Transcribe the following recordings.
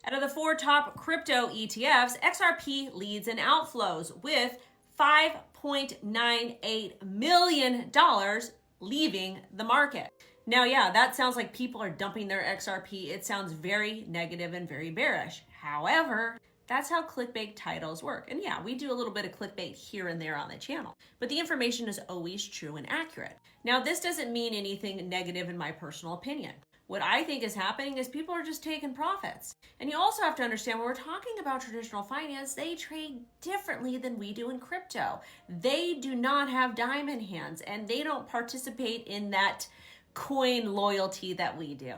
Out of the 4 top crypto ETFs, XRP leads in outflows with $5.98 million leaving the market. Now, yeah, that sounds like people are dumping their XRP. It sounds very negative and very bearish. However, that's how clickbait titles work. And yeah, we do a little bit of clickbait here and there on the channel, but the information is always true and accurate. Now, this doesn't mean anything negative in my personal opinion. What I think is happening is people are just taking profits. And you also have to understand when we're talking about traditional finance, they trade differently than we do in crypto. They do not have diamond hands and they don't participate in that coin loyalty that we do.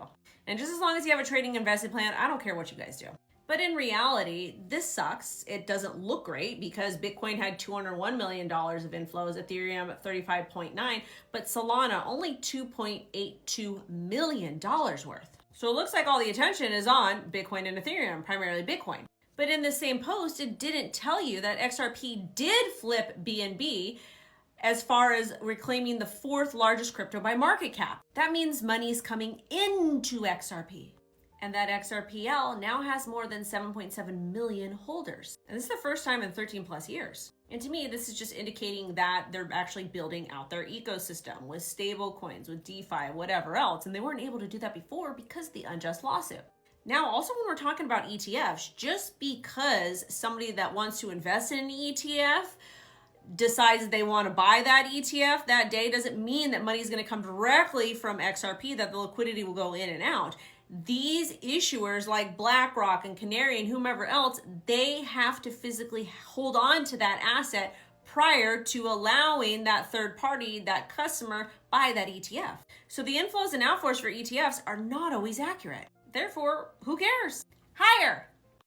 And just as long as you have a trading investment plan, I don't care what you guys do. But in reality, this sucks. It doesn't look great because Bitcoin had $201 million of inflows, Ethereum at 35.9, but Solana only $2.82 million worth. So it looks like all the attention is on Bitcoin and Ethereum, primarily Bitcoin. But in the same post, it didn't tell you that XRP did flip BNB as far as reclaiming the 4th largest crypto by market cap. That means money's coming into XRP. And that XRPL now has more than 7.7 million holders. And this is the first time in 13 plus years. And to me, this is just indicating that they're actually building out their ecosystem with stable coins, with DeFi, whatever else. And they weren't able to do that before because of the unjust lawsuit. Now, also when we're talking about ETFs, just because somebody that wants to invest in an ETF decides they want to buy that ETF that day doesn't mean that money is going to come directly from XRP, that the liquidity will go in and out. These issuers like BlackRock and Canary and whomever else, they have to physically hold on to that asset prior to allowing that third party, that customer, buy that ETF. So the inflows and outflows for ETFs are not always accurate. Therefore, who cares? Higher!